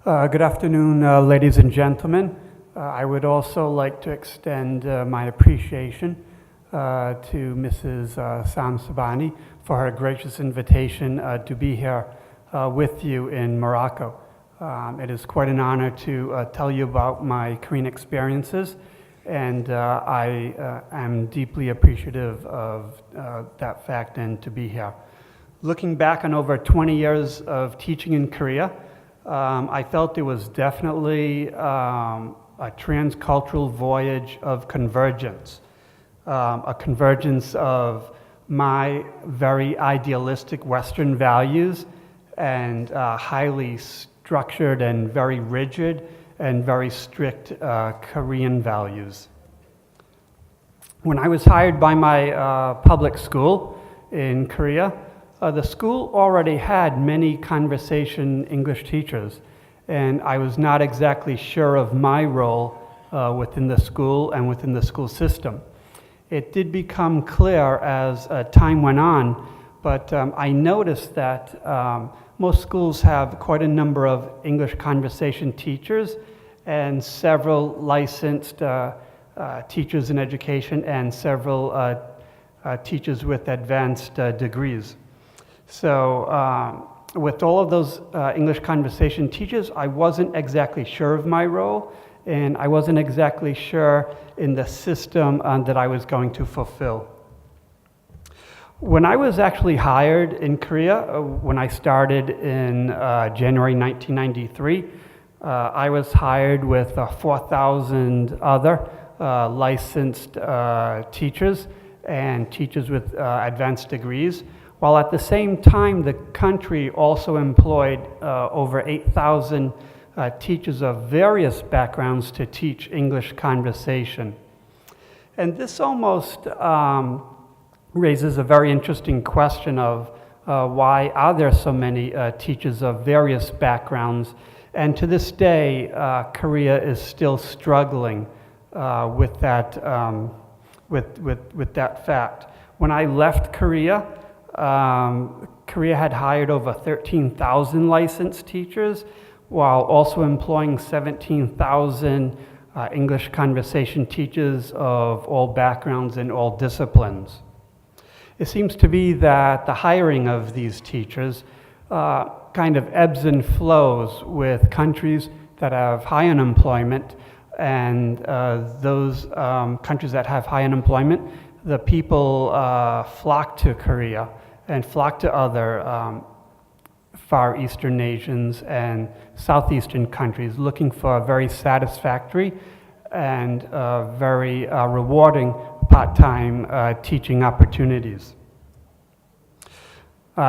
Good afternoon, ladies and gentlemen. I would also like to extend my appreciation to Mrs. Sam Sabani for her gracious invitation to be here with you in Morocco. It is quite an honor to tell you about my Korean experiences, and I am deeply appreciative of that fact and to be here. Looking back on over 20 years of teaching in Korea, I felt it was definitely a transcultural voyage of convergence, a convergence of my very idealistic Western values and highly structured and very rigid and very strict Korean values. When I was hired by my public school in Korea, the school already had many conversation English teachers, and I was not exactly sure of my role within the school and within the school system. It did become clear as time went on, but I noticed that most schools have quite a number of English conversation teachers and several licensed teachers in education and several teachers with advanced degrees. So with all of those English conversation teachers, I wasn't exactly sure of my role, and I wasn't exactly sure in the system that I was going to fulfill. When I was actually hired in Korea, when I started in January 1993, I was hired with 4,000 other licensed teachers and teachers with advanced degrees, while at the same time the country also employed over 8,000 teachers of various backgrounds to teach English conversation. And this almost raises a very interesting question of why are there so many teachers of various backgrounds, and to this day Korea is still struggling with that fact. When I left Korea, Korea had hired over 13,000 licensed teachers, while also employing 17,000 English conversation teachers of all backgrounds and all disciplines. It seems to be that the hiring of these teachers kind of ebbs and flows with countries that have high unemployment, and those countries that have high unemployment, the people flock to Korea and flock to other Far Eastern nations and Southeastern countries looking for very satisfactory and very rewarding part-time teaching opportunities.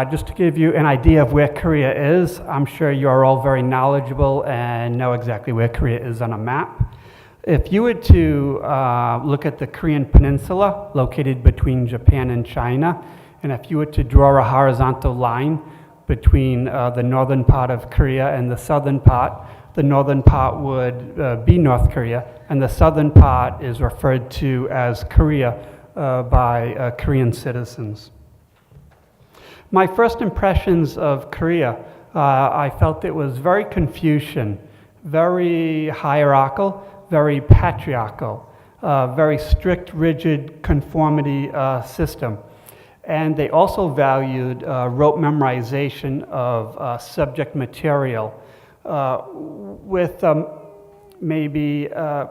Just to give you an idea of where Korea is, I'm sure you're all very knowledgeable and know exactly where Korea is on a map. If you were to look at the Korean peninsula located between Japan and China, and if you were to draw a horizontal line between the northern part of Korea and the southern part, the northern part would be North Korea, and the southern part is referred to as Korea by Korean citizens. My first impressions of Korea, I felt it was very Confucian, very hierarchical, very patriarchal, very strict, rigid conformity system. And they also valued rote memorization of subject material with maybe a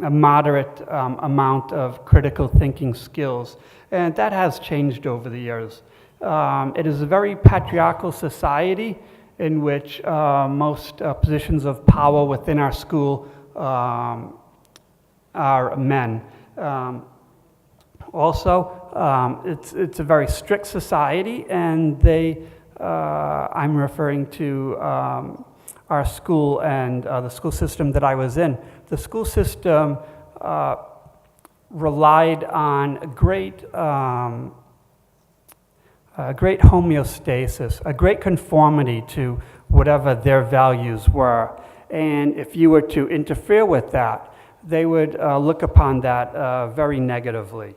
moderate amount of critical thinking skills. And that has changed over the years. It is a very patriarchal society in which most positions of power within our school are men. Also, it's a very strict society, and I'm referring to our school and the school system that I was in. The school system relied on great homeostasis, a great conformity to whatever their values were. And if you were to interfere with that, they would look upon that very negatively.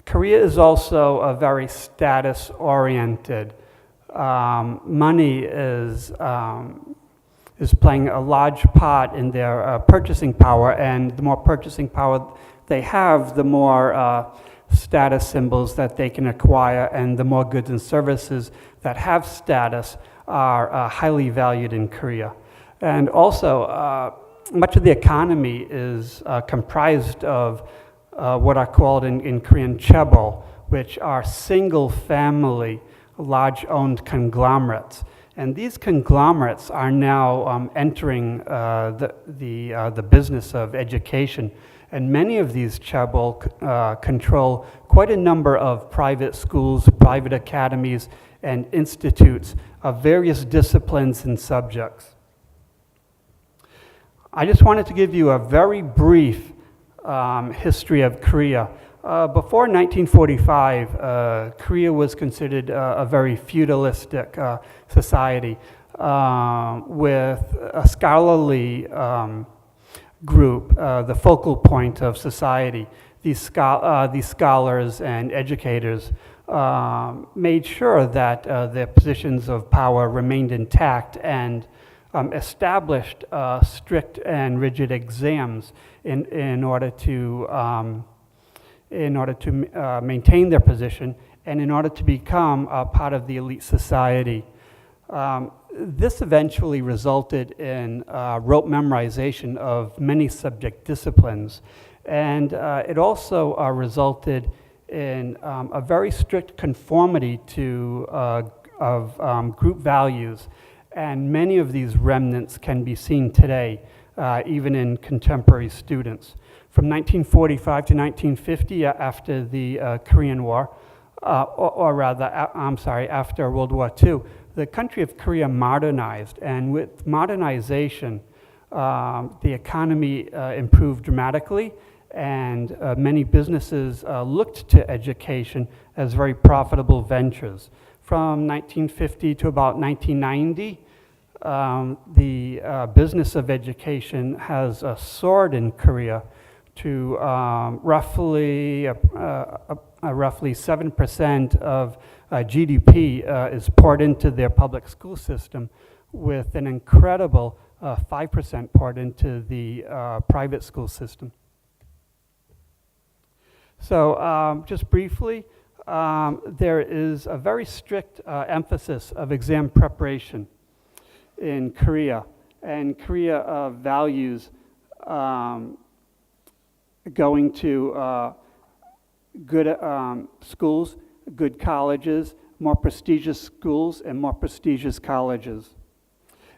Korea is also a very status-oriented money is playing a large part in their purchasing power, and the more purchasing power they have, the more status symbols that they can acquire, and the more goods and services that have status are highly valued in Korea. And also, much of the economy is comprised of what are called in Korean chaebol, which are single-family, large-owned conglomerates. And these conglomerates are now entering the business of education. And many of these chaebol control quite a number of private schools, private academies, and institutes of various disciplines and subjects. I just wanted to give you a very brief history of Korea. Before 1945, Korea was considered a very feudalistic society with a scholarly group, the focal point of society. These scholars and educators made sure that their positions of power remained intact and established strict and rigid exams in order to maintain their position and in order to become a part of the elite society. This eventually resulted in rote memorization of many subject disciplines, and it also resulted in a very strict conformity of group values, and many of these remnants can be seen today, even in contemporary students. From 1945 to 1950, after the Korean War, after World War II, the country of Korea modernized, and with modernization, the economy improved dramatically, and many businesses looked to education as very profitable ventures. From 1950 to about 1990, the business of education has soared in Korea to roughly 7% of GDP is poured into their public school system, with an incredible 5% poured into the private school system. So just briefly, there is a very strict emphasis of exam preparation in Korea, and Korea values going to good schools, good colleges, more prestigious schools, and more prestigious colleges.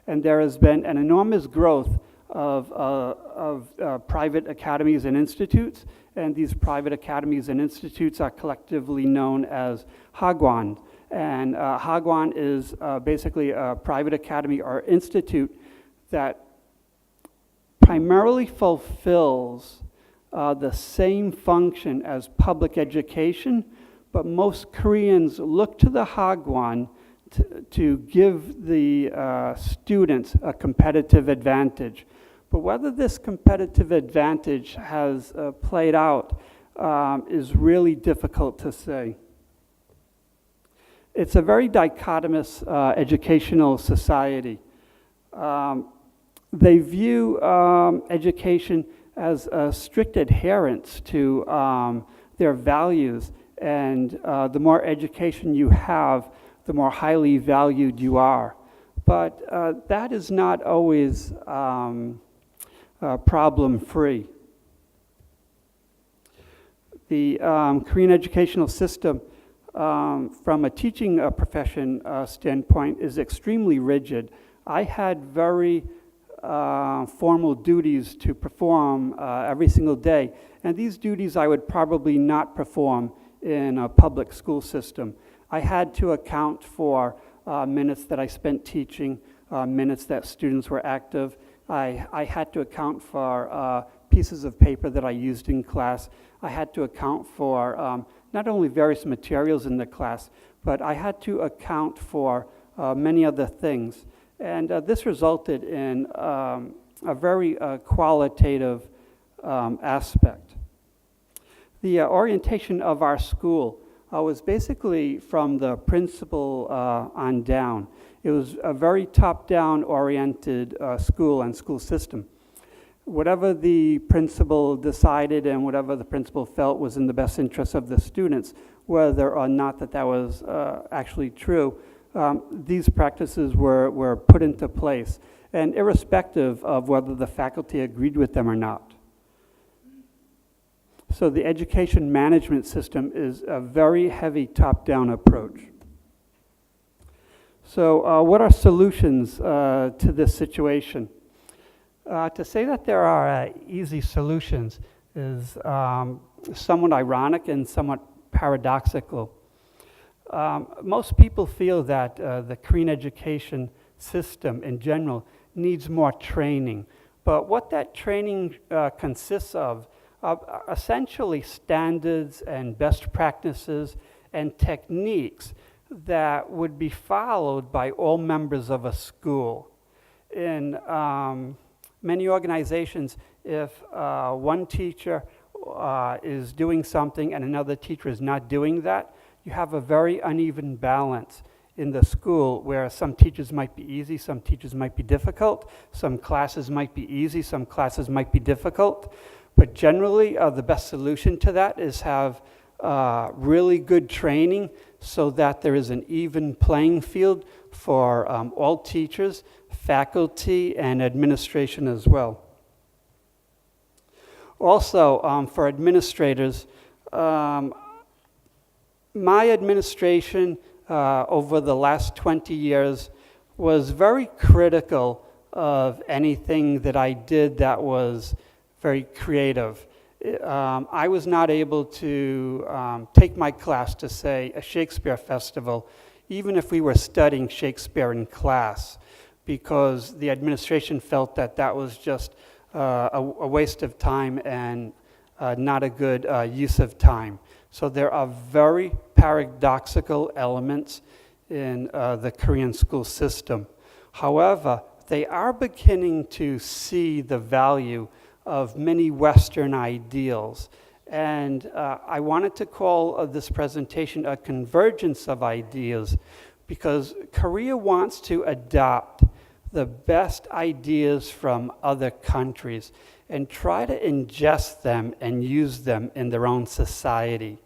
And there has been an enormous growth of private academies and institutes, and these private academies and institutes are collectively known as hagwon. And hagwon is basically a private academy or institute that primarily fulfills the same function as public education, but most Koreans look to the hagwon to give the students a competitive advantage. But whether this competitive advantage has played out is really difficult to say. It's a very dichotomous educational society. They view education as a strict adherence to their values, and the more education you have, the more highly valued you are. But that is not always problem-free. The Korean educational system, from a teaching profession standpoint, is extremely rigid. I had very formal duties to perform every single day, and these duties I would probably not perform in a public school system. I had to account for minutes that I spent teaching, minutes that students were active. I had to account for pieces of paper that I used in class. I had to account for not only various materials in the class, but I had to account for many other things. And this resulted in a very qualitative aspect. The orientation of our school was basically from the principal on down. It was a very top-down oriented school and school system. Whatever the principal decided and whatever the principal felt was in the best interest of the students, whether or not that was actually true, these practices were put into place, and irrespective of whether the faculty agreed with them or not. So the education management system is a very heavy top-down approach. So what are solutions to this situation? To say that there are easy solutions is somewhat ironic and somewhat paradoxical. Most people feel that the Korean education system in general needs more training, but what that training consists of essentially standards and best practices and techniques that would be followed by all members of a school. In many organizations, if one teacher is doing something and another teacher is not doing that, you have a very uneven balance in the school where some teachers might be easy, some teachers might be difficult, some classes might be easy, some classes might be difficult. But generally, the best solution to that is have really good training so that there is an even playing field for all teachers, faculty, and administration as well. Also, for administrators, my administration over the last 20 years was very critical of anything that I did that was very creative. I was not able to take my class to, say, a Shakespeare festival, even if we were studying Shakespeare in class, because the administration felt that that was just a waste of time and not a good use of time. So there are very paradoxical elements in the Korean school system. However, they are beginning to see the value of many Western ideals. And I wanted to call this presentation a convergence of ideas, because Korea wants to adopt the best ideas from other countries and try to ingest them and use them in their own society.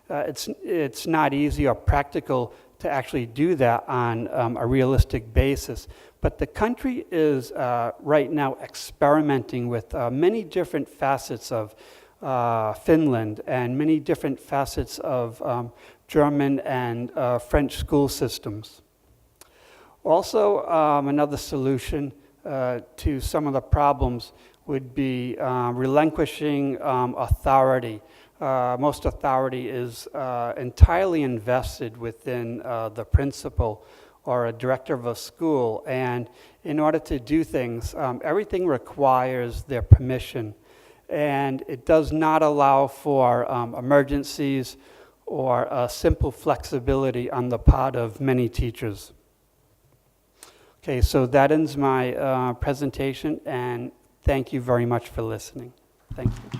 It's not easy or practical to actually do that on a realistic basis. But the country is right now experimenting with many different facets of Finland and many different facets of German and French school systems. Also, another solution to some of the problems would be relinquishing authority. Most authority is entirely invested within the principal or a director of a school, and in order to do things, everything requires their permission, and it does not allow for emergencies or simple flexibility on the part of many teachers. Okay, so that ends my presentation, and thank you very much for listening. Thank you.